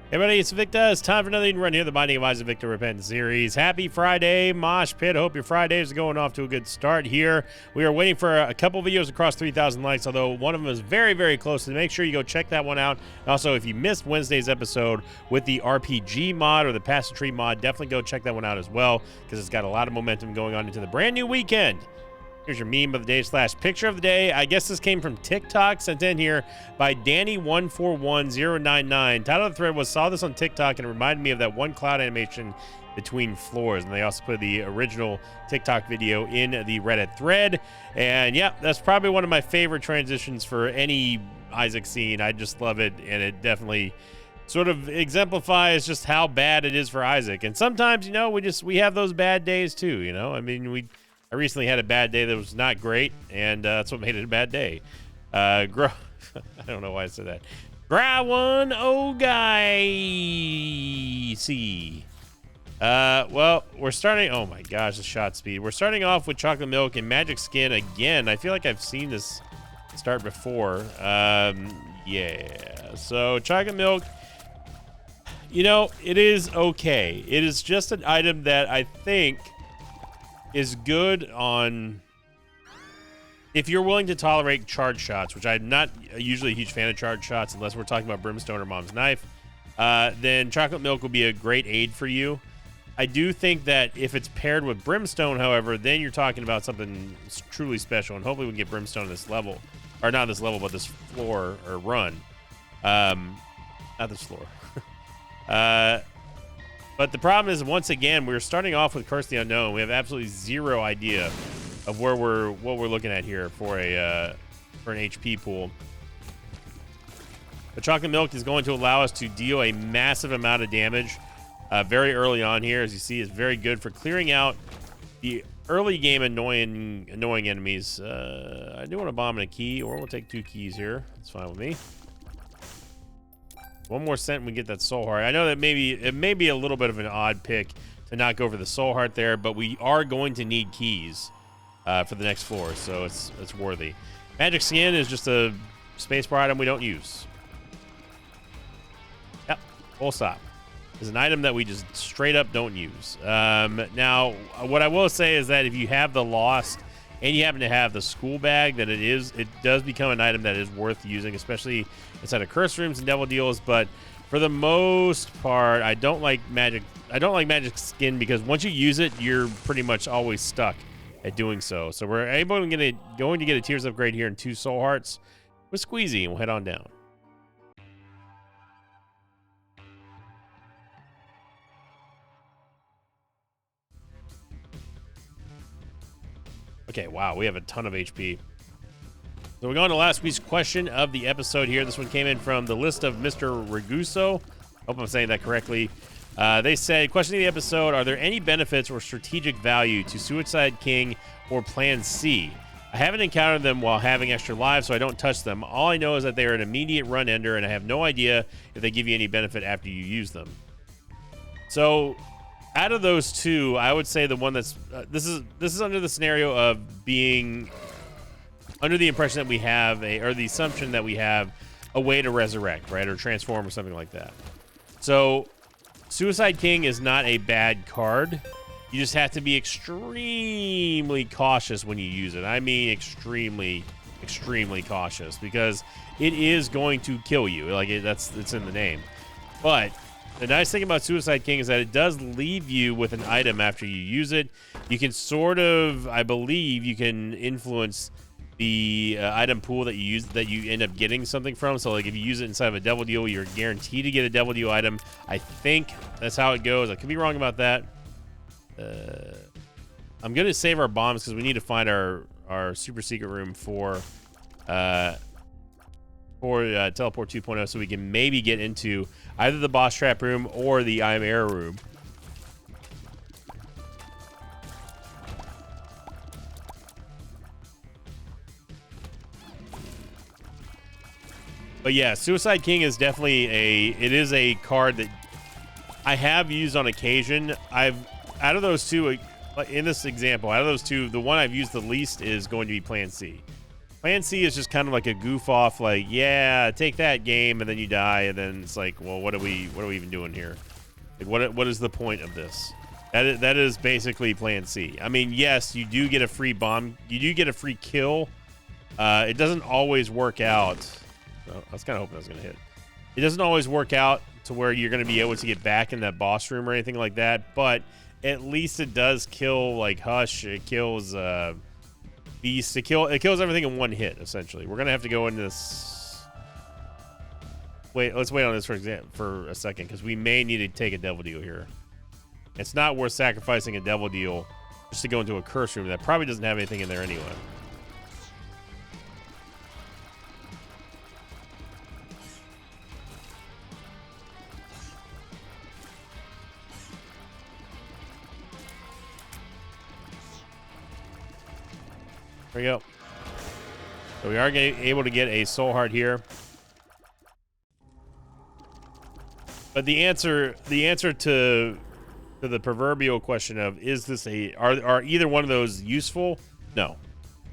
Hey everybody, it's Victor. It's time for another run here, the Binding of Isaac Victor Repentance series. Happy Friday, Mosh Pit. I hope your Fridays are going off to a good start here. We are waiting for a couple videos across 3,000 likes, although one of them is very, very close. So make sure you go check that one out. And also, if you missed Wednesday's episode with the RPG mod or the Pass the Tree mod, definitely go check that one out as well, because it's got a lot of momentum going on into the brand new weekend. Here's your meme of the day / picture of the day. I guess this came from TikTok, sent in here by Danny141099. Title of the thread was, saw this on TikTok and it reminded me of that one cloud animation between floors. And they also put the original TikTok video in the Reddit thread. And yeah, that's probably one of my favorite transitions for any Isaac scene. I just love it. And it definitely sort of exemplifies just how bad it is for Isaac. And sometimes, you know, we have those bad days too, you know? I mean, I recently had a bad day that was not great, and that's what made it a bad day. I don't know why I said that. Grawan Ogai C. Well, we're starting. Oh my gosh, the shot speed. We're starting off with chocolate milk and magic skin again. I feel like I've seen this start before. Yeah. So chocolate milk. You know, it is okay. It is just an item that I think is good on if you're willing to tolerate charge shots, which I'm not usually a huge fan of charge shots unless we're talking about Brimstone or Mom's Knife. Then chocolate milk will be a great aid for you. I do think that if it's paired with Brimstone, however, then you're talking about something truly special, and hopefully we can get Brimstone on this level, or not this level, but this floor or run. Not this floor. But the problem is, once again, we're starting off with Curse the Unknown. We have absolutely zero idea of what we're looking at here for an HP pool. The chocolate milk is going to allow us to deal a massive amount of damage very early on here. As you see, it's very good for clearing out the early game annoying enemies. I do want to bomb in a key, or we'll take 2 keys here. That's fine with me. One more cent and we get that soul heart. I know that it may be a little bit of an odd pick to not go for the soul heart there, but we are going to need keys for the next floor, so it's worthy. Magic skin is just a spacebar item we don't use. Yep, full stop. It's an item that we just straight up don't use. Now, what I will say is that if you have the Lost and you happen to have the school bag, that it does become an item that is worth using, especially inside of curse rooms and devil deals. But for the most part, I don't like magic skin, because once you use it, you're pretty much always stuck at doing so. So we're going to get a Tears upgrade here and 2 soul hearts with Squeezy, and we'll head on down. Okay, wow, we have a ton of HP. So we're going to last week's question of the episode here. This one came in from the list of Mr. Raguso. Hope I'm saying that correctly. They said, question of the episode, are there any benefits or strategic value to Suicide King or Plan C? I haven't encountered them while having extra lives, so I don't touch them. All I know is that they are an immediate run ender, and I have no idea if they give you any benefit after you use them. So out of those two, I would say the one that's this is under the scenario of being under the impression that we have or the assumption that we have a way to resurrect, right, or transform or something like that. So Suicide King is not a bad card. You just have to be extremely cautious when you use it. I mean extremely cautious, because it is going to kill you. Like it's in the name. But the nice thing about Suicide King is that it does leave you with an item after you use it. You can sort of, I believe, you can influence the item pool that you use, that you end up getting something from. So like if you use it inside of a devil deal, you're guaranteed to get a devil deal item. I think that's how it goes. I could be wrong about that. I'm gonna save our bombs because we need to find our super secret room for Teleport 2.0, so we can maybe get into either the boss trap room or the I'm Air room. But yeah, Suicide King is definitely a card that I have used on occasion. Out of those two, in this example, out of those two, the one I've used the least is going to be Plan C. Plan C is just kind of like a goof off, like, yeah, take that game, and then you die, and then it's like, well, what are we even doing here? Like, what is the point of this? That is basically Plan C. I mean, yes, you do get a free bomb, you do get a free kill. It doesn't always work out. Oh, I was kind of hoping I was gonna hit. It doesn't always work out to where you're gonna be able to get back in that boss room or anything like that, but at least it does kill like Hush. It kills Beast. It kills everything in one hit, essentially. We're gonna have to go into this. Let's wait on this for a second, because we may need to take a Devil Deal here. It's not worth sacrificing a Devil Deal just to go into a curse room that probably doesn't have anything in there anyway. There we go. So we are able to get a Soul Heart here. But the answer to the proverbial question of, is this are either one of those useful? No,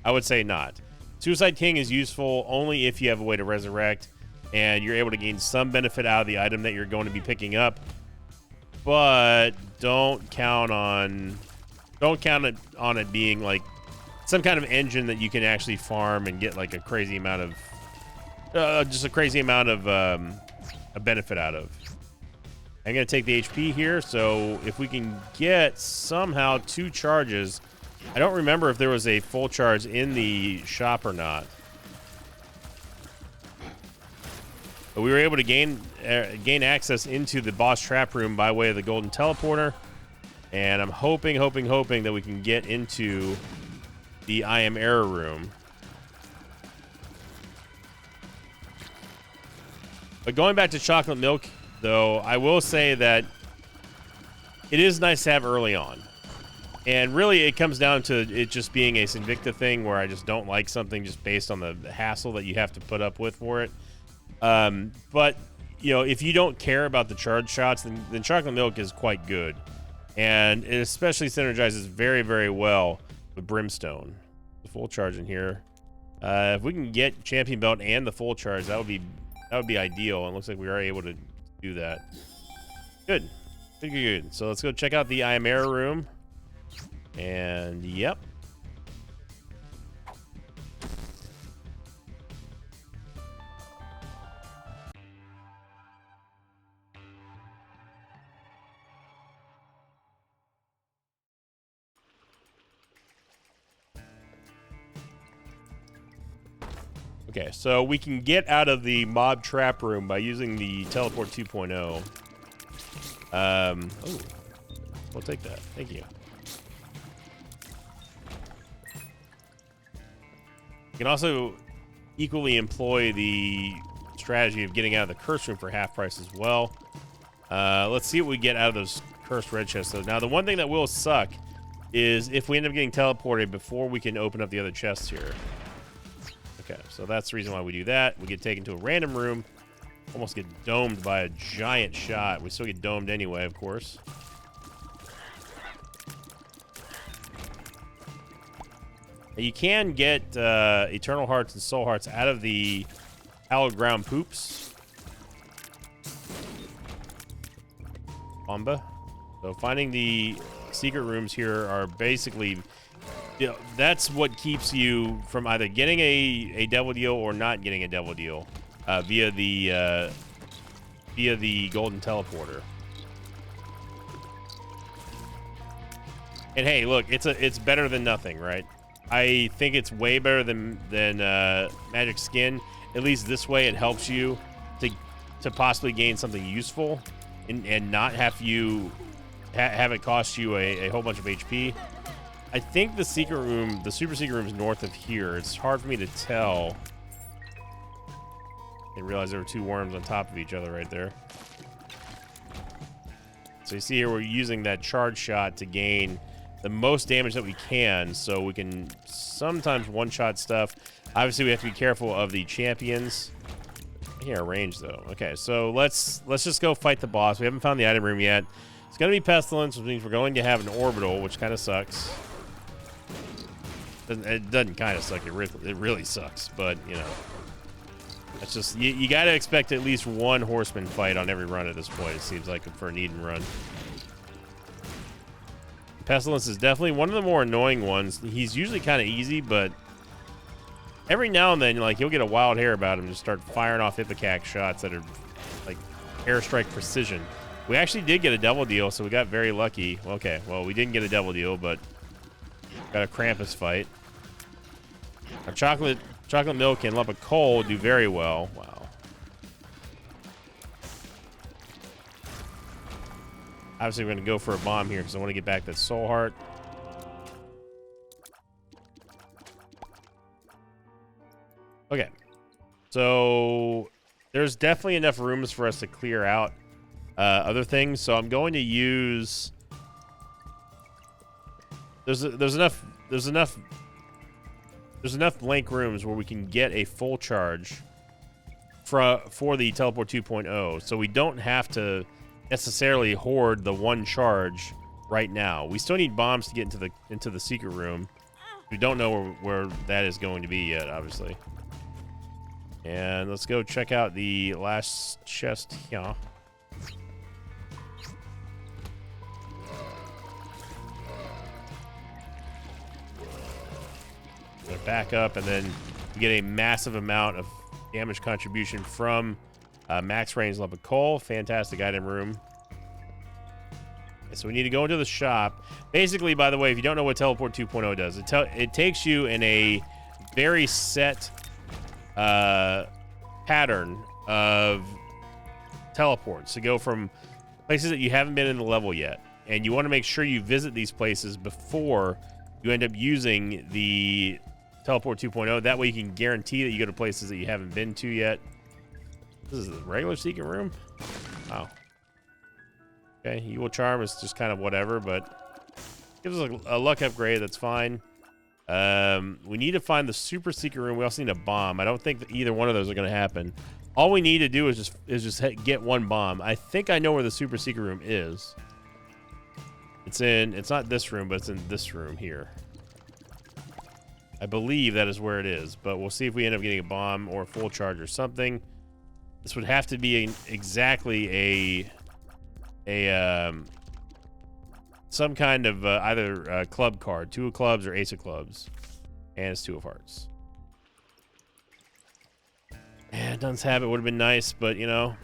I would say not. Suicide King is useful only if you have a way to resurrect and you're able to gain some benefit out of the item that you're going to be picking up. But don't count on it being like some kind of engine that you can actually farm and get like a crazy amount of a benefit out of. I'm going to take the HP here, so if we can get somehow 2 charges. I don't remember if there was a full charge in the shop or not. But we were able to gain access into the boss trap room by way of the golden teleporter. And I'm hoping that we can get into the I Am Error room. But going back to chocolate milk, though, I will say that it is nice to have early on. And really, it comes down to it just being a Sinvicta thing where I just don't like something just based on the hassle that you have to put up with for it. But, you know, if you don't care about the charge shots, then chocolate milk is quite good. And it especially synergizes very, very well with Brimstone. The full charge in here. If we can get Champion Belt and the full charge, that would be ideal. And it looks like we are able to do that. Good. Good. So let's go check out the I Am Error room. And yep. Okay, so we can get out of the mob trap room by using the teleport 2.0. Oh, we'll take that. Thank you. You can also equally employ the strategy of getting out of the curse room for half price as well. Let's see what we get out of those cursed red chests. So now, the one thing that will suck is if we end up getting teleported before we can open up the other chests here. Okay, so that's the reason why we do that. We get taken to a random room, almost get domed by a giant shot. We still get domed anyway, of course. You can get Eternal Hearts and Soul Hearts out of the Hallowed Ground poops. Bomba. So finding the secret rooms here are basically... You know, that's what keeps you from either getting a Devil Deal or not getting a Devil Deal via the golden teleporter. And hey, look, it's better than nothing, right? I think it's way better than Magic Skin. At least this way, it helps you to possibly gain something useful and not have you have it cost you a whole bunch of HP. I think the secret room, the super secret room, is north of here. It's hard for me to tell. I didn't realize there were 2 worms on top of each other right there. So you see here, we're using that charge shot to gain the most damage that we can, so we can sometimes one-shot stuff. Obviously, we have to be careful of the champions. Here, range though. Okay, so let's just go fight the boss. We haven't found the item room yet. It's gonna be Pestilence, which means we're going to have an orbital, which kind of sucks. It doesn't kind of suck. It really sucks. But, you know, that's just... You got to expect at least one horseman fight on every run at this point, it seems like, for an Eden run. Pestilence is definitely one of the more annoying ones. He's usually kind of easy, but every now and then, like, you'll get a wild hair about him and just start firing off Ipecac shots that are, like, airstrike precision. We actually did get a double deal, so we got very lucky. Okay, well, we didn't get a double deal, but got a Krampus fight. Our chocolate milk and lump of coal do very well. Wow. Obviously, we're going to go for a bomb here because I want to get back that soul heart. Okay. So there's definitely enough rooms for us to clear out other things. So I'm going to use... There's enough blank rooms where we can get a full charge for the Teleport 2.0. So we don't have to necessarily hoard the one charge right now. We still need bombs to get into the secret room. We don't know where that is going to be yet, obviously. And let's go check out the last chest here. Gonna back up, and then we get a massive amount of damage contribution from max range lump of coal. Fantastic item room. Okay, so we need to go into the shop. Basically, by the way, if you don't know what Teleport 2.0 does, it takes you in a very set pattern of teleports to go from places that you haven't been in the level yet, and you want to make sure you visit these places before you end up using the Teleport 2.0. That way you can guarantee that you go to places that you haven't been to yet. This is the regular secret room? Wow. Okay, Evil Charm is just kind of whatever, but gives us a luck upgrade. That's fine. We need to find the super secret room. We also need a bomb. I don't think that either one of those are going to happen. All we need to do is just get one bomb. I think I know where the super secret room is. It's not this room, but it's in this room here. I believe that is where it is, but we'll see if we end up getting a bomb or a full charge or something. This would have to be exactly some kind of either club card, 2 of clubs or ace of clubs, and it's 2 of hearts. And Dunce Habit would have been nice, but you know,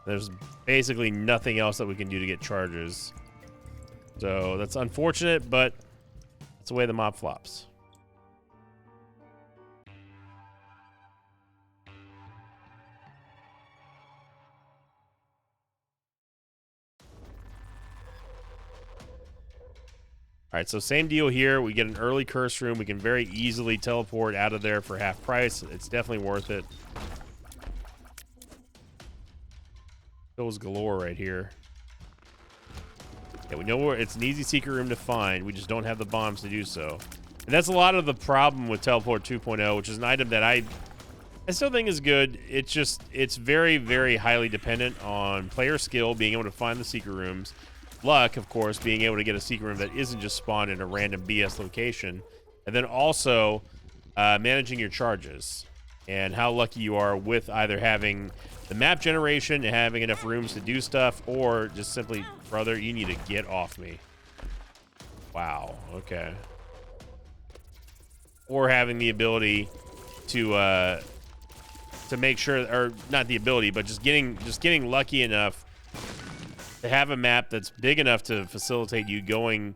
there's basically nothing else that we can do to get charges. So that's unfortunate, but that's the way the mob flops. All right, so same deal here. We get an early curse room. We can very easily teleport out of there for half price. It's definitely worth it. Those galore right here. Yeah, we know where it's an easy secret room to find. We just don't have the bombs to do so. And that's a lot of the problem with Teleport 2.0, which is an item that I still think is good. It's very, very highly dependent on player skill, being able to find the secret rooms. Luck, of course, being able to get a secret room that isn't just spawned in a random BS location. And then also managing your charges and how lucky you are with either having the map generation and having enough rooms to do stuff, or just simply, brother, you need to get off me. Wow, okay. Or having the ability to make sure, or not the ability, but just getting lucky enough to have a map that's big enough to facilitate you going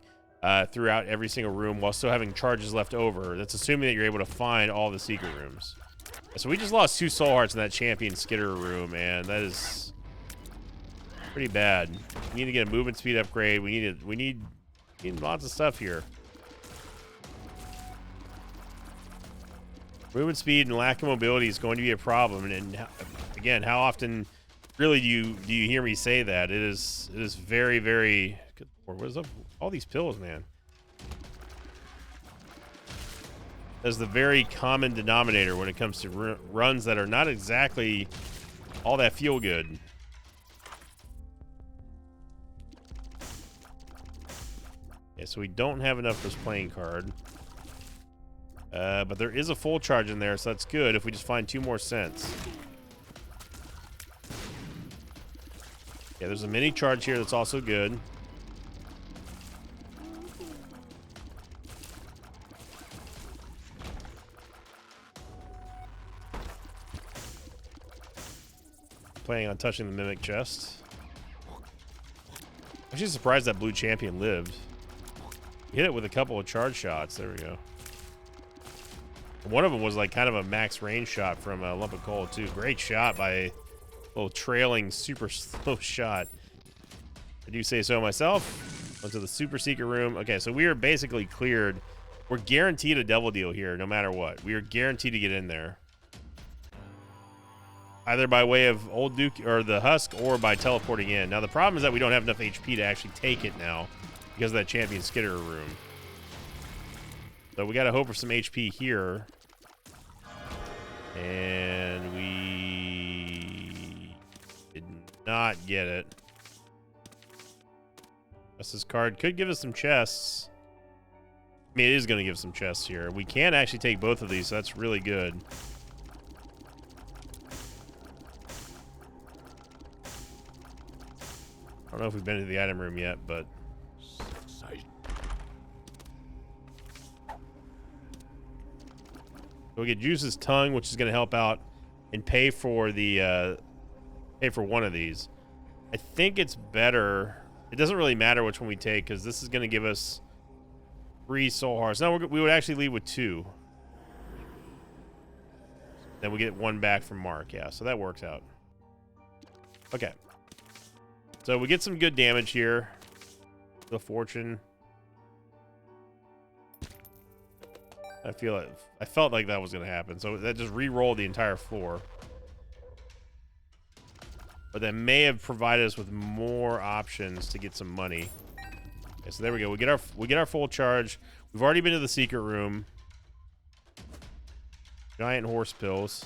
throughout every single room while still having charges left over. That's assuming that you're able to find all the secret rooms. So we just lost 2 soul hearts in that champion skitter room, and that is pretty bad. We need to get a movement speed upgrade. We need lots of stuff here. Movement speed and lack of mobility is going to be a problem. And again, how often really do you hear me say that? It is very, very good. What is up? All these pills, man. As the very common denominator when it comes to runs that are not exactly all that feel good. so we don't have enough for this playing card. But there is a full charge in there, so that's good if we just find 2 more cents. Yeah, there's a mini charge here that's also good. Planning on touching the Mimic chest. I'm actually surprised that blue champion lived. Hit it with a couple of charge shots. There we go. One of them was like kind of a max range shot from a lump of coal too. Great shot by a little trailing super slow shot. I do say so myself. Went to the super secret room. Okay, so we are basically cleared. We're guaranteed a double deal here no matter what. We are guaranteed to get in there. Either by way of Old Duke or the Husk or by teleporting in. Now, the problem is that we don't have enough HP to actually take it now because of that Champion Skitterer room. So we got to hope for some HP here. And we did not get it. This card could give us some chests. I mean, it is going to give some chests here. We can actually take both of these, so that's really good. I don't know if we've been to the item room yet, but so we get Juice's tongue, which is going to help out and pay for the one of these. I think it's better. It doesn't really matter which one we take because this is going to give us 3 soul hearts. No, we would actually leave with 2. Then we get 1 back from Mark. Yeah, so that works out. Okay. So we get some good damage here. The fortune. I felt like that was going to happen. So that just re-rolled the entire floor. But that may have provided us with more options to get some money. Okay, so there we go. We get our full charge. We've already been to the secret room. Giant horse pills.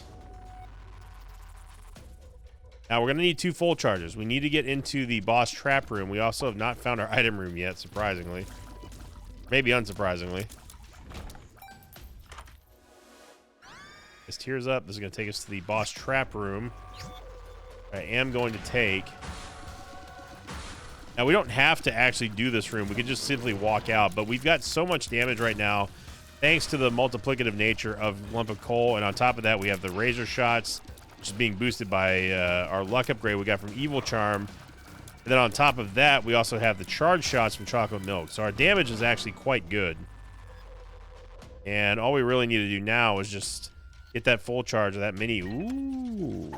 Now we're going to need 2 full charges. We need to get into the boss trap room. We also have not found our item room yet, surprisingly. Maybe unsurprisingly. This tears up. This is going to take us to the boss trap room. I am going to take. Now we don't have to actually do this room. We could just simply walk out, but we've got so much damage right now thanks to the multiplicative nature of Lump of Coal, and on top of that we have the razor shots, which is being boosted by our luck upgrade we got from Evil Charm. And then on top of that, we also have the charge shots from Chocolate Milk. So our damage is actually quite good. And all we really need to do now is just get that full charge of that mini. Ooh.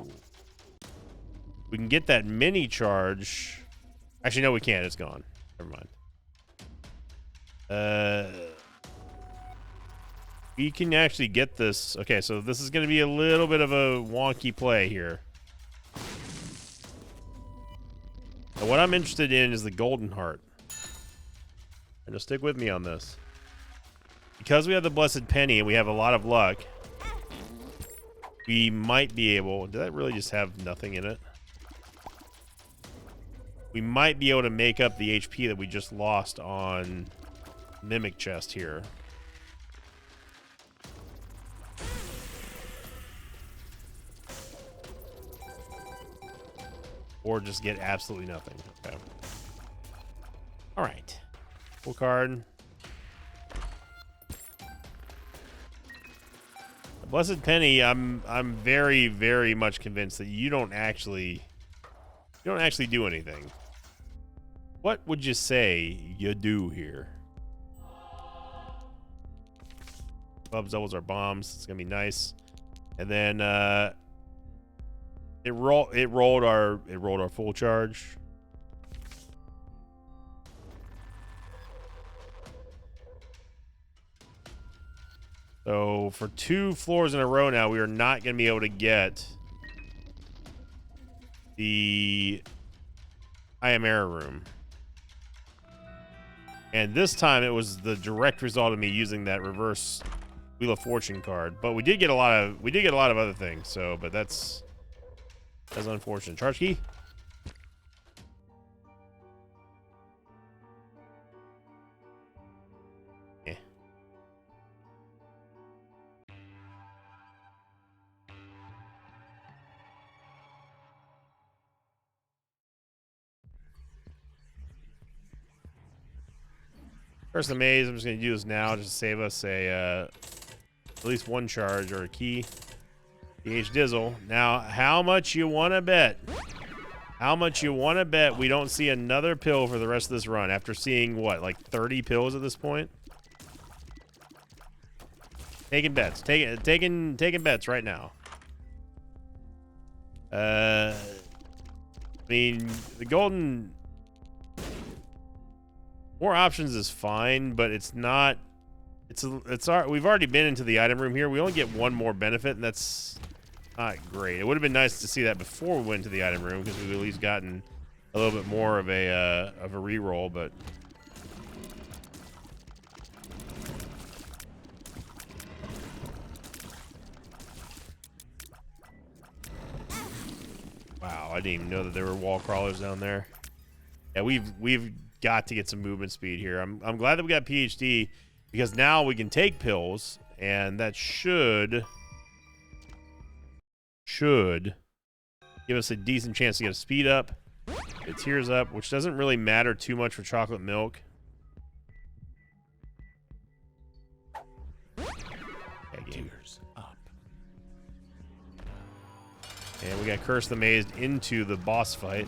We can get that mini charge. Actually, no, we can't. It's gone. Never mind. We can actually get this. Okay, so this is going to be a little bit of a wonky play here. Now, what I'm interested in is the Golden Heart. And just stick with me on this. Because we have the Blessed Penny and we have a lot of luck, we might be able... Did that really just have nothing in it? We might be able to make up the HP that we just lost on Mimic Chest here. Or just get absolutely nothing. Okay. All right. Full card. Blessed Penny, I'm very, very much convinced that you don't actually do anything. What would you say you do here? Bubs doubles our bombs. It's gonna be nice. And then it rolled our full charge. So for 2 floors in a row now, we are not going to be able to get the I Am Error room. And this time it was the direct result of me using that reverse Wheel of Fortune card. But we did get a lot of other things. So, but that's unfortunate. Charge key. Curse the Maze, I'm just going to do this now just to save us a at least one charge or a key. PH Dizzle. Now, how much you want to bet? How much you want to bet we don't see another pill for the rest of this run after seeing, what, like 30 pills at this point? Taking bets. Taking bets right now. I mean, the golden... More options is fine, but it's not... We've already been into the item room here. We only get one more benefit, and that's not great. It would have been nice to see that before we went to the item room, because we've at least gotten a little bit more of a reroll, but... Wow, I didn't even know that there were wall crawlers down there. Yeah, we've got to get some movement speed here. I'm glad that we got PhD, because now we can take pills, and that should give us a decent chance to get a speed up, get tears up, which doesn't really matter too much for chocolate milk. Tears up. And we got Curse the Mazed into the boss fight.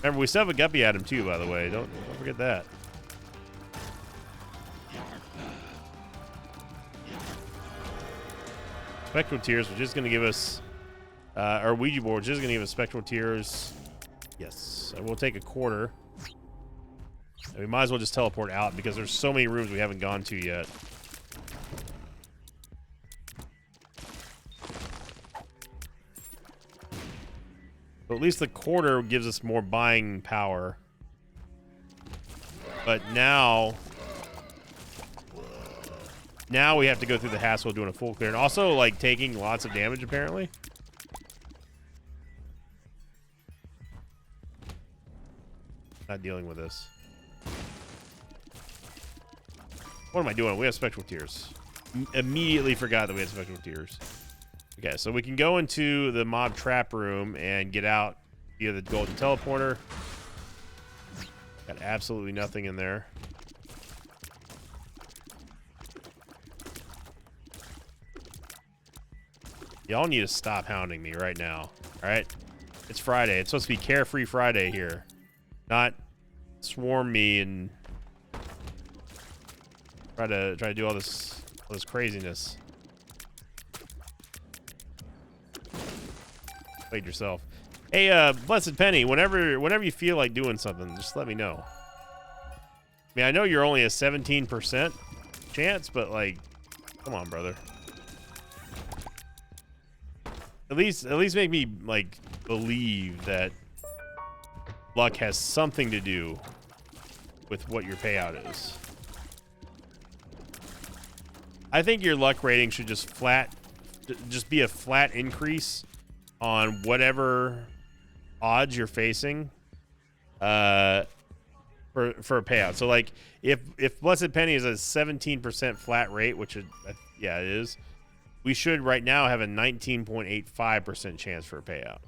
Remember, we still have a Guppy at him too, by the way. Don't forget that. Spectral Tears, which is going to give us, our Ouija board, which is going to give us Spectral Tears. Yes, and we'll take a quarter. And we might as well just teleport out because there's so many rooms we haven't gone to yet. But at least the quarter gives us more buying power. But now we have to go through the hassle of doing a full clear. And also, like, taking lots of damage, apparently. Not dealing with this. What am I doing? We have Spectral Tears. Immediately forgot that we had Spectral Tears. Okay, so we can go into the mob trap room and get out via the golden teleporter. Got absolutely nothing in there. Y'all need to stop hounding me right now. Alright? It's Friday. It's supposed to be Carefree Friday here. Not swarm me and try to do all this craziness. Played yourself. Hey, Blessed Penny, whenever you feel like doing something, just let me know. I mean, I know you're only a 17% chance, but like, come on, brother. At least make me like believe that luck has something to do with what your payout is. I think your luck rating should just be a flat increase on whatever odds you're facing for a payout. So like if Blessed Penny is a 17% flat rate, which yeah, it is, we should right now have a 19.85% chance for a payout.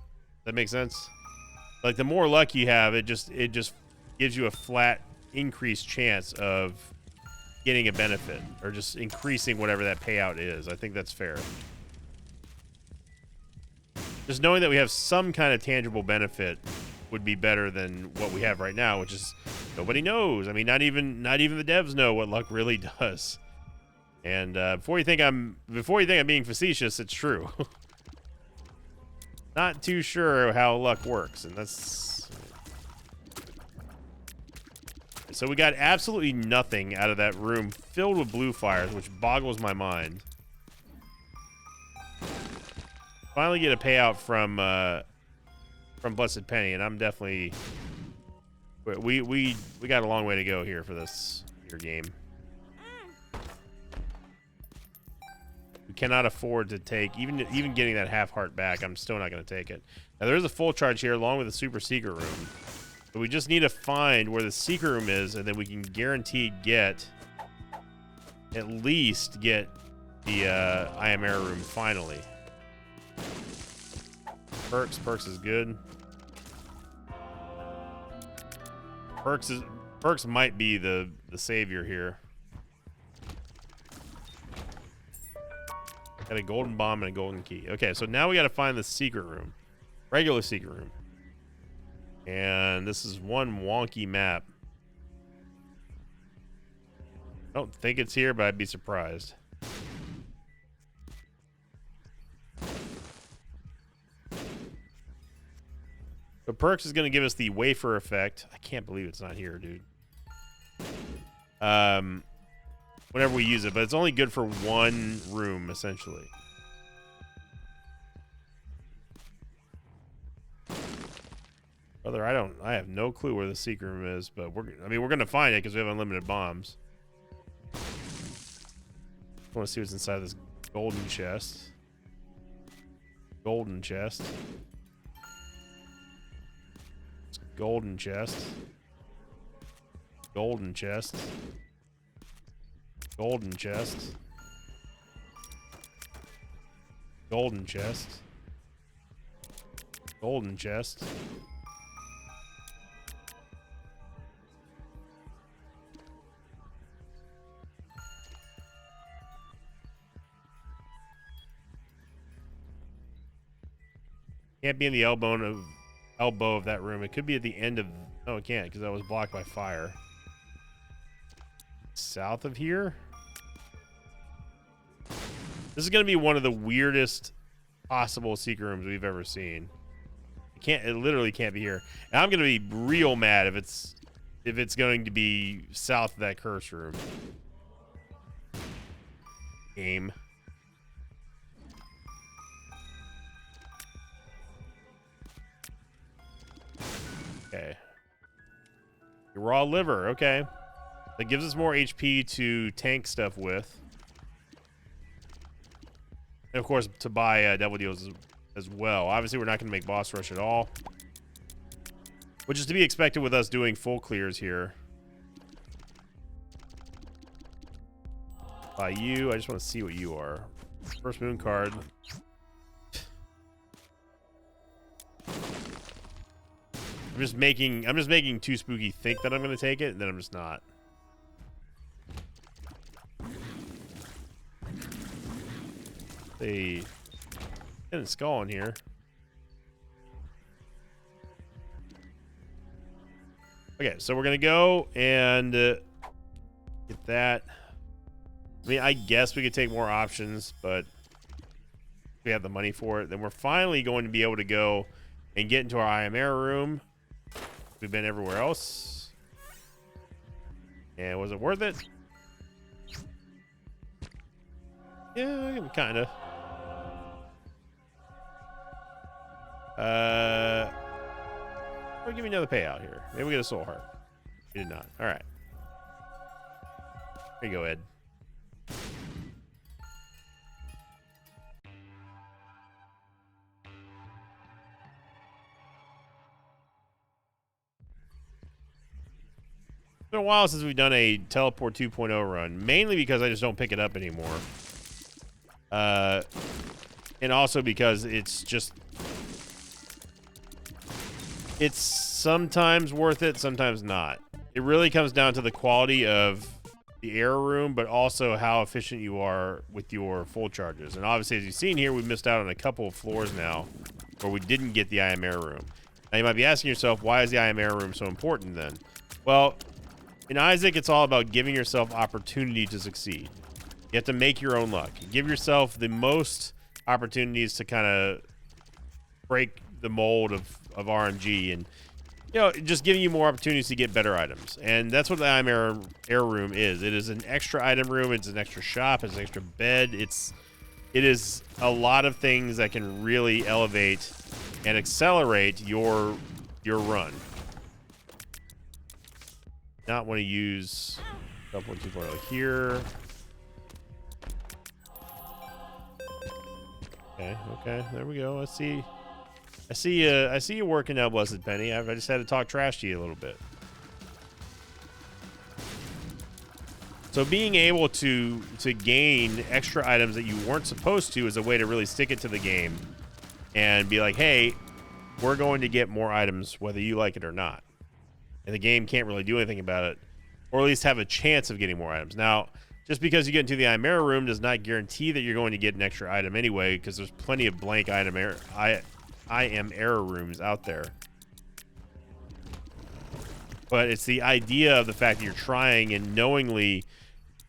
That makes sense? Like the more luck you have, it just gives you a flat increased chance of getting a benefit or just increasing whatever that payout is. I think that's fair. Just knowing that we have some kind of tangible benefit would be better than what we have right now, which is nobody knows. I mean, not even the devs know what luck really does. And before you think I'm being facetious, it's true. Not too sure how luck works, and that's... So we got absolutely nothing out of that room filled with blue fires, which boggles my mind. Finally get a payout from Blessed Penny, and I'm definitely... We got a long way to go here for this game. We cannot afford to take even getting that half heart back. I'm still not going to take it. Now there is a full charge here along with a super secret room, but we just need to find where the secret room is, and then we can guaranteed at least get the I Am Air room finally. Perks is good. Perks Perks might be the savior here. Got a golden bomb and a golden key. Okay, so now we got to find the secret room. Regular secret room. And this is one wonky map. I don't think it's here, but I'd be surprised. The Perks is going to give us the wafer effect. I can't believe it's not here, dude. Whenever we use it, but it's only good for one room, essentially. Brother, I have no clue where the secret room is, but we're going to find it because we have unlimited bombs. I want to see what's inside this golden chest. Golden chest. Golden chest. Golden chest. Golden chest. Golden chest. Golden chest. Can't be in the elbow of that room. It could be at the end of... No, it can't because that was blocked by fire. South of here? This is going to be one of the weirdest possible secret rooms we've ever seen. It literally can't be here. And I'm going to be real mad if it's going to be south of that curse room. Game. Okay. Raw liver, okay. That gives us more HP to tank stuff with. And of course, to buy devil deals as well. Obviously, we're not going to make boss rush at all. Which is to be expected with us doing full clears here. By you, I just want to see what you are. First moon card. I'm just making Too Spooky think that I'm going to take it, and then I'm just not. They get a skull in here. Okay, so we're gonna go and get that. I mean, I guess we could take more options, but if we have the money for it, then we're finally going to be able to go and get into our I Am Air room. We've been everywhere else. And was it worth it? Yeah, kind of. We'll give me another payout here. Maybe we get a soul heart. We did not. All right. Here you go, Ed. It's been a while since we've done a Teleport 2.0 run, mainly because I just don't pick it up anymore. And also because it's sometimes worth it, sometimes not. It really comes down to the quality of the air room, but also how efficient you are with your full charges. And obviously, as you've seen here, we've missed out on a couple of floors now where we didn't get the I Am Air room. Now, you might be asking yourself, why is the I Am Air room so important then? Well, in Isaac, it's all about giving yourself opportunity to succeed. You have to make your own luck. Give yourself the most opportunities to kind of break the mold of RNG, and just giving you more opportunities to get better items. And that's what the I Am Air room is. It is an extra item room. It's an extra shop. It's an extra bed. It is a lot of things that can really elevate and accelerate your run. Not want to use Teleport 2.0 here. Okay, there we go. I see you working out, Blessed Penny. I just had to talk trash to you a little bit. So being able to gain extra items that you weren't supposed to is a way to really stick it to the game and be like, hey, we're going to get more items whether you like it or not. and the game can't really do anything about it, or at least have a chance of getting more items. Now, just because you get into the Chimera room does not guarantee that you're going to get an extra item anyway, because there's plenty of blank error rooms out there. But it's the idea of the fact that you're trying and knowingly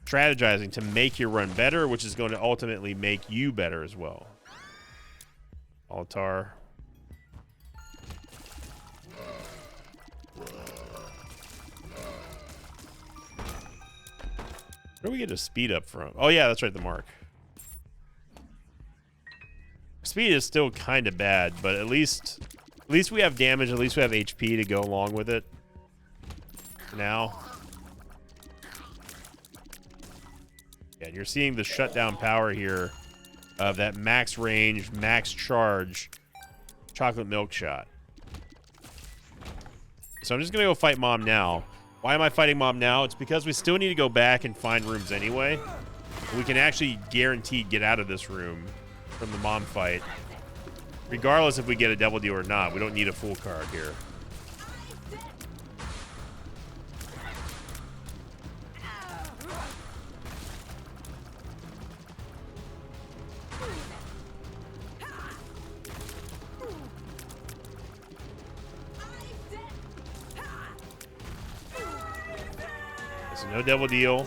strategizing to make your run better, which is going to ultimately make you better as well. Altar. Where do we get a speed up from? Oh yeah, that's right, the mark. Speed is still kind of bad, but at least we have damage, at least we have HP to go along with it. Now. Yeah, you're seeing the shutdown power here of that max range, max charge chocolate milk shot. So I'm just gonna go fight Mom now. Why am I fighting Mom now? It's because we still need to go back and find rooms anyway. We can actually guaranteed get out of this room from the Mom fight, regardless if we get a double deal or not. We don't need a full card here. So no double deal.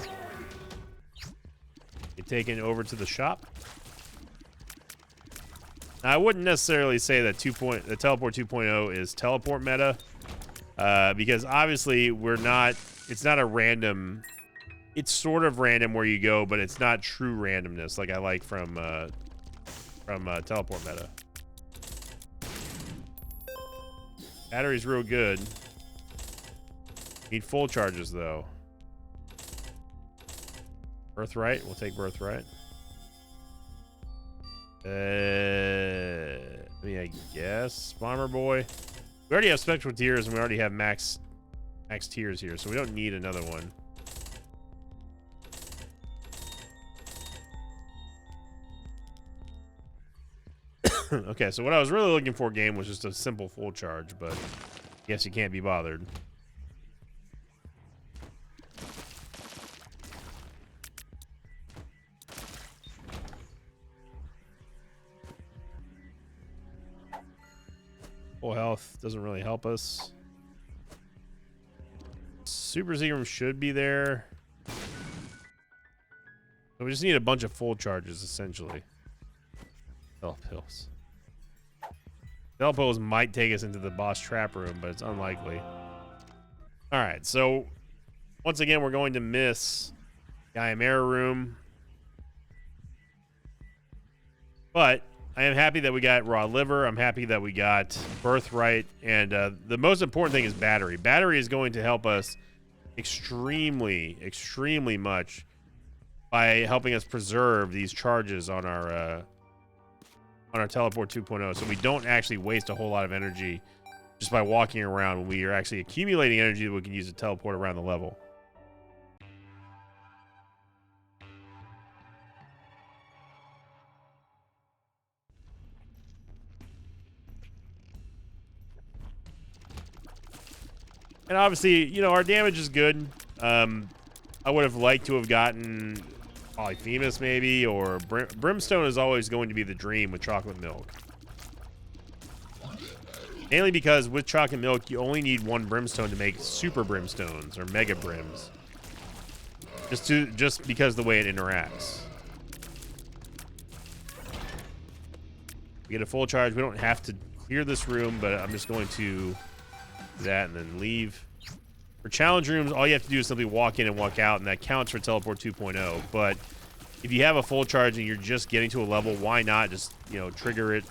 Get taken over to the shop. Now, I wouldn't necessarily say that the Teleport 2.0 is teleport meta, because obviously it's not a random. It's sort of random where you go, but it's not true randomness like I like from teleport meta. Battery's real good. Need full charges though. Birthright, we'll take Birthright. I guess Bomber Boy. We already have Spectral Tears and we already have max tears here, so we don't need another one. Okay, so what I was really looking for, game, was just a simple full charge, but I guess you can't be bothered. Full health doesn't really help us. Super Serum should be there. So we just need a bunch of full charges, essentially. Health pills. Health pills might take us into the boss trap room, but it's unlikely. Alright, so once again, we're going to miss Chimera room. But I am happy that we got raw liver. I'm happy that we got Birthright. And the most important thing is battery. Battery is going to help us extremely, extremely much by helping us preserve these charges on our Teleport 2.0. So we don't actually waste a whole lot of energy just by walking around when we are actually accumulating energy that we can use to teleport around the level. And obviously, you know, our damage is good. I would have liked to have gotten Polyphemus maybe, or Brimstone is always going to be the dream with chocolate milk. Mainly because with chocolate milk, you only need one Brimstone to make super Brimstones or mega Brims. Just because the way it interacts. We get a full charge. We don't have to clear this room, but I'm just going to that and then leave. For challenge rooms, all you have to do is simply walk in and walk out, and that counts for Teleport 2.0. But if you have a full charge and you're just getting to a level, why not just, you know, trigger it,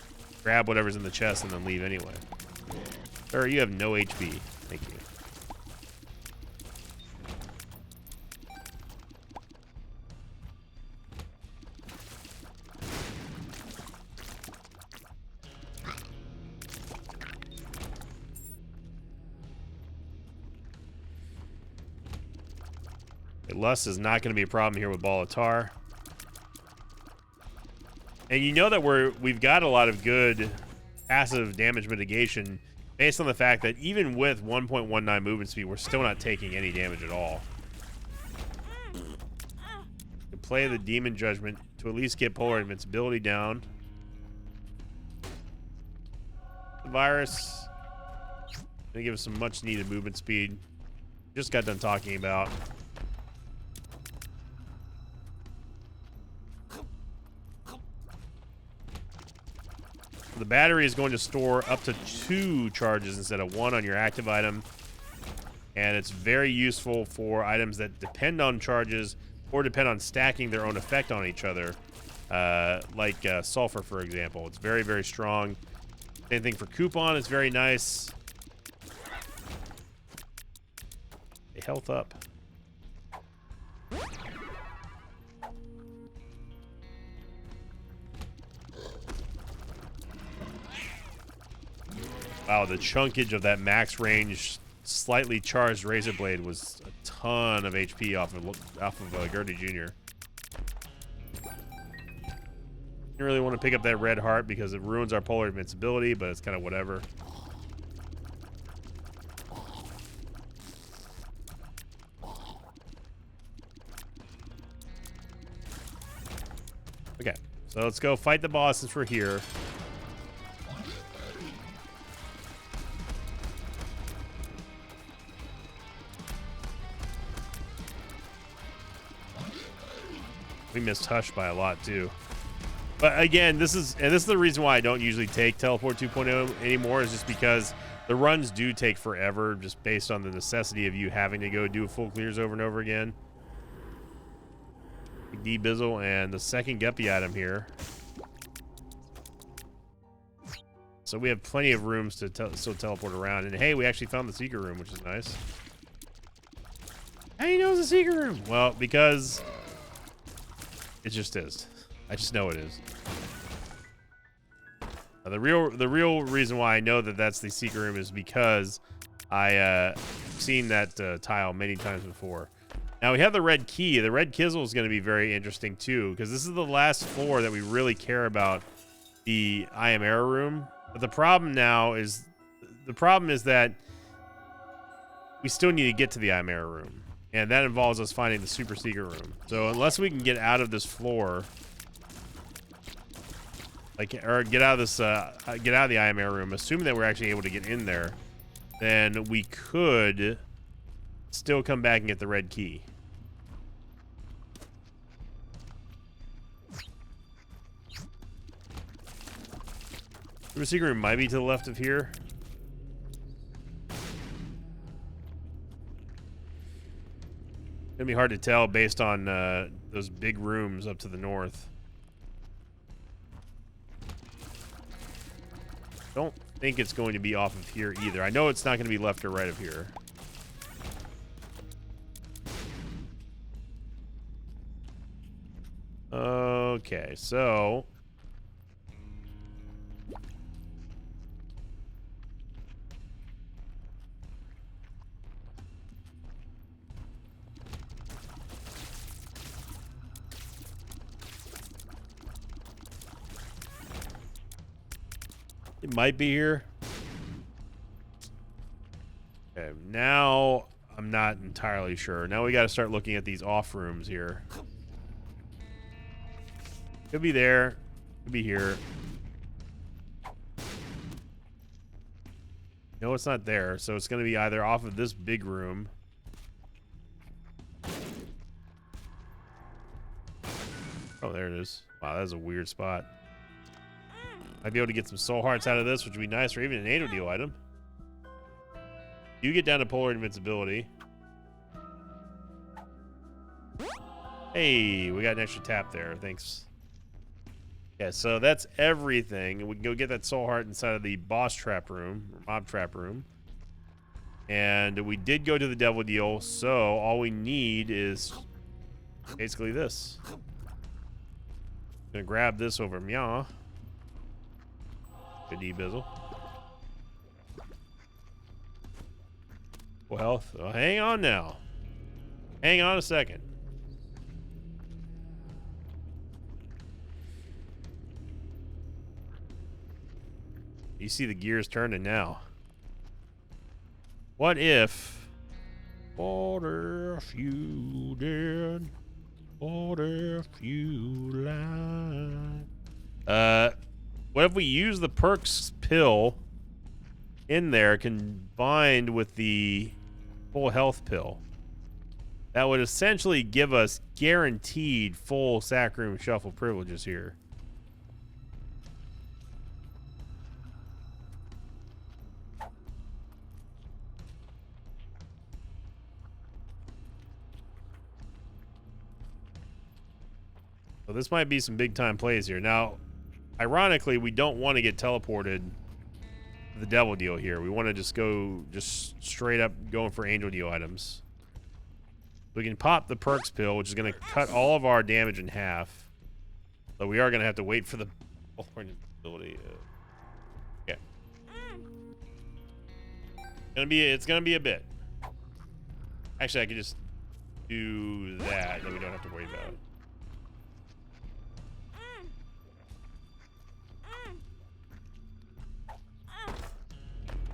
grab whatever's in the chest, and then leave anyway? Sir, you have no HP. Thank you. Lust is not going to be a problem here with Ball of Tar. And you know that we've got a lot of good passive damage mitigation based on the fact that even with 1.19 movement speed, we're still not taking any damage at all. You play the Demon Judgment to at least get Polar Invincibility down. The Virus gonna give us some much needed movement speed. Just got done talking about. The battery is going to store up to 2 charges instead of 1 on your active item. And it's very useful for items that depend on charges or depend on stacking their own effect on each other. Like Sulfur, for example. It's very, very strong. Same thing for Coupon. It's very nice. A health up. Wow, the chunkage of that max range, slightly charged Razor Blade was a ton of HP off of Gurdy Jr. Didn't really want to pick up that red heart because it ruins our Polar Invincibility, but it's kind of whatever. Okay, so let's go fight the boss since we're here. We missed Hush by a lot too. But again, this is the reason why I don't usually take Teleport 2.0 anymore, is just because the runs do take forever, just based on the necessity of you having to go do full clears over and over again. D-Bizzle and the second Guppy item here. So we have plenty of rooms to still teleport around. And hey, we actually found the secret room, which is nice. How do you know it's a secret room? Well, because it just is. I just know it is. The real reason why I know that that's the secret room is because I seen that tile many times before. Now we have the red key. The red Kizzle is going to be very interesting too, because this is the last floor that we really care about, the I Am Error room. But the problem is that we still need to get to the I Am Error room, and that involves us finding the super secret room. So unless we can get out of this floor, or get out of the I Am Error room, assuming that we're actually able to get in there, then we could still come back and get the red key. The secret room might be to the left of here. It's gonna be hard to tell based on those big rooms up to the north. Don't think it's going to be off of here either. I know it's not going to be left or right of here. Okay, so it might be here. Okay, now I'm not entirely sure. Now we got to start looking at these off rooms here. Could be there. Could be here. No, it's not there. So it's going to be either off of this big room. Oh, there it is. Wow, that is a weird spot. Might be able to get some soul hearts out of this, which would be nice, or even an Ado deal item. You get down to Polar Invincibility. Hey, we got an extra tap there. Thanks. Yeah, so that's everything. We can go get that soul heart inside of the boss trap room, or mob trap room. And we did go to the devil deal, so all we need is basically this. Gonna grab this over Meow. Good D-Bizzle. Full health. Oh, hang on now. Hang on a second. You see the gears turning now. What if you did? What if you lied? What if we use the perks pill in there combined with the full health pill? That would essentially give us guaranteed full sack room shuffle privileges here. So this might be some big time plays here. Now, ironically, we don't want to get teleported to the devil deal here. We want to just go straight up going for angel deal items. We can pop the perks pill, which is going to cut all of our damage in half. So we are going to have to wait for the ability. Yeah. It's going to be a bit. Actually, I could just do that, then we don't have to worry about it.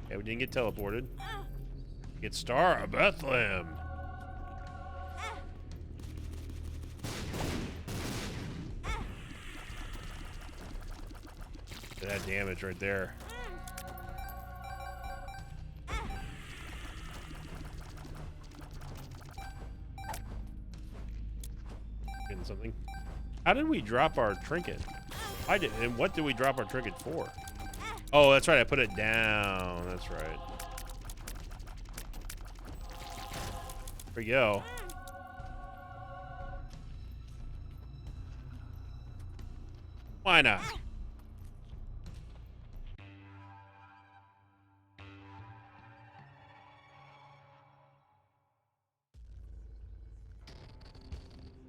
Okay, we didn't get teleported. Get Star of Bethlehem. That damage right there. Getting something. How did we drop our trinket? I did. And what did we drop our trinket for? Oh, that's right. I put it down. That's right. There we go. Why not?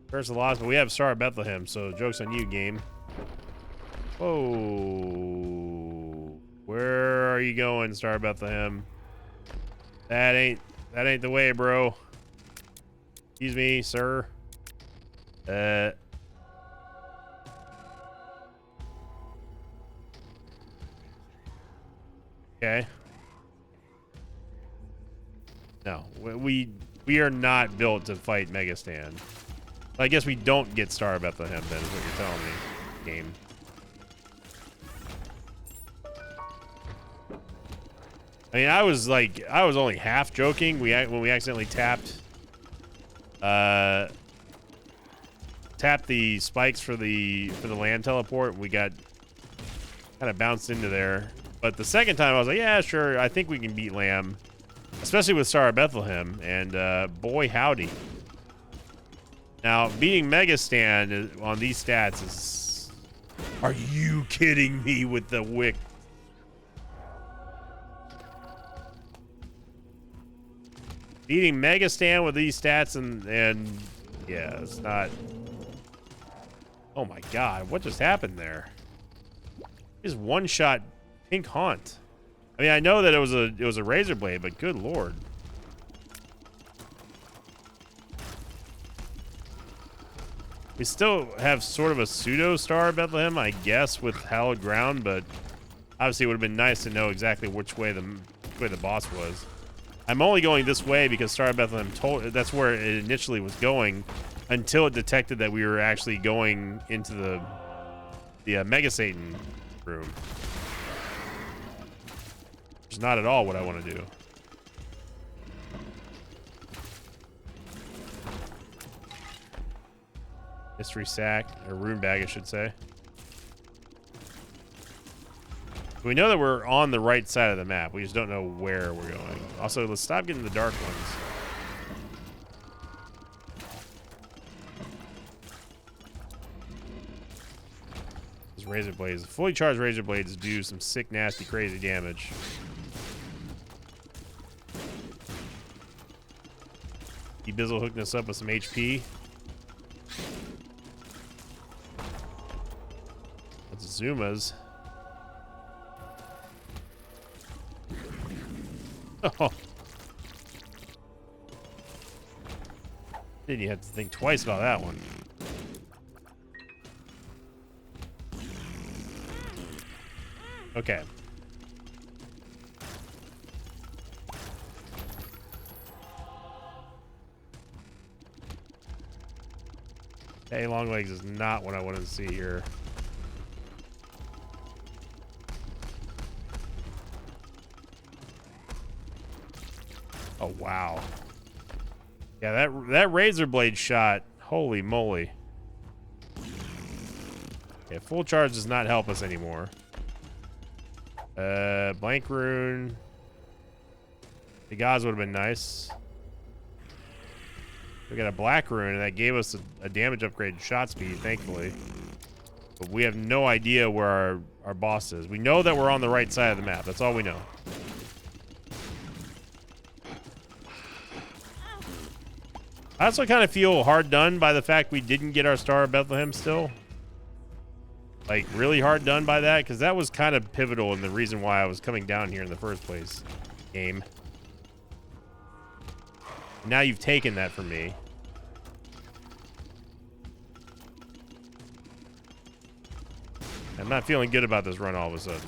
First the loss, but we have Star of Bethlehem, so joke's on you, game. Whoa. Where are you going, Star of Bethlehem? That ain't the way, bro. Excuse me, sir. Okay. No, we are not built to fight Megastan. I guess we don't get Star of Bethlehem, then, is what you're telling me, game. I mean, I was only half joking. When we accidentally tapped the spikes for the land teleport, we got kind of bounced into there. But the second time, I was like, yeah, sure, I think we can beat Lamb, especially with Star of Bethlehem. And boy, howdy. Now, beating Megastan on these stats is... Are you kidding me with the wick? Beating Megastan with these stats and yeah, it's not... Oh my god, what just happened there? Just one-shot Pink Haunt. I mean, I know that it was a Razor Blade, but good lord. We still have sort of a pseudo Star of Bethlehem, I guess, with Hallowed Ground, but obviously it would have been nice to know exactly which way the boss was. I'm only going this way because Star of Bethlehem that's where it initially was going, until it detected that we were actually going into the Mega Satan room. Which is not at all what I want to do. Mystery sack, or rune bag, I should say. We know that we're on the right side of the map. We just don't know where we're going. Also, let's stop getting the dark ones. These Razor Blades. Fully charged Razor Blades do some sick, nasty, crazy damage. Bizzle hooking us up with some HP. That's Zumas. Oh. Didn't you have to think twice about that one? Okay. Hey, long legs is not what I wanted to see here. Oh, wow. Yeah, that razor blade shot, holy moly. Okay, full charge does not help us anymore. Blank rune. The gods would have been nice. We got a black rune, and that gave us a damage upgrade and shot speed, thankfully. But we have no idea where our boss is. We know that we're on the right side of the map. That's all we know. I also kind of feel hard done by the fact we didn't get our Star of Bethlehem still. Like, really hard done by that, because that was kind of pivotal in the reason why I was coming down here in the first place. Game. Now you've taken that from me. I'm not feeling good about this run all of a sudden.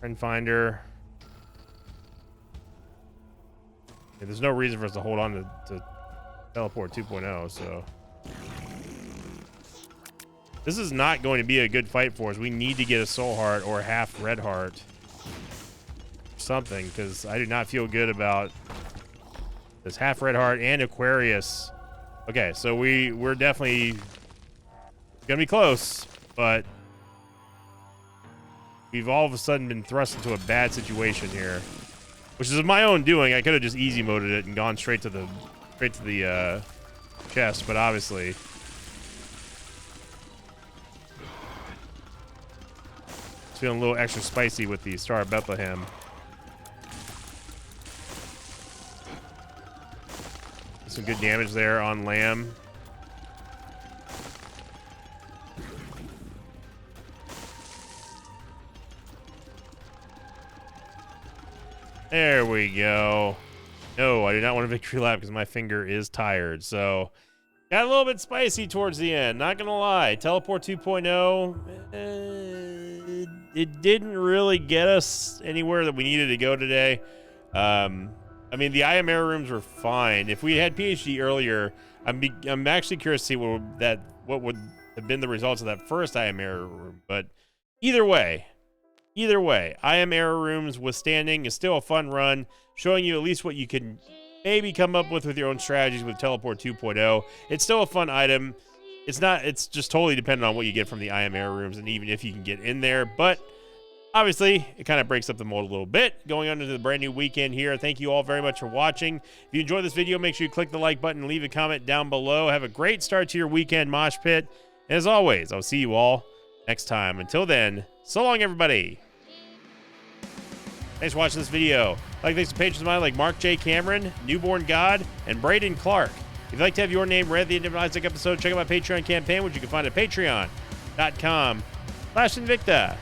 Friend finder. Yeah, there's no reason for us to hold on to teleport 2.0, so this is not going to be a good fight for us. We need to get a soul heart or half red heart, something, because I do not feel good about this half red heart and Aquarius. Okay, so we're definitely gonna be close, but we've all of a sudden been thrust into a bad situation here, which is of my own doing. I could have just easy moded it and gone straight to the chest, but obviously it's feeling a little extra spicy with the Star of Bethlehem. Some good damage there on Lamb. There we go. No, I do not want a victory lap because my finger is tired. So, got a little bit spicy towards the end. Not going to lie. Teleport 2.0, it didn't really get us anywhere that we needed to go today. I mean, the IM error rooms were fine. If we had PhD earlier, I'm actually curious to see what would have been the results of that first IM error room. But either way, IM error rooms withstanding is still a fun run, showing you at least what you can maybe come up with your own strategies with Teleport 2.0. It's still a fun item. It's just totally dependent on what you get from the IM error rooms and even if you can get in there. But obviously, it kind of breaks up the mold a little bit going on into the brand new weekend here. Thank you all very much for watching. If you enjoyed this video, make sure you click the like button and leave a comment down below. Have a great start to your weekend mosh pit. And as always, I'll see you all next time. Until then, so long, everybody. Thanks for watching this video. Thanks to patrons of mine like Mark J. Cameron, Newborn God, and Braden Clark. If you'd like to have your name read at the end of an Isaac episode, check out my Patreon campaign, which you can find at patreon.com/Invicta.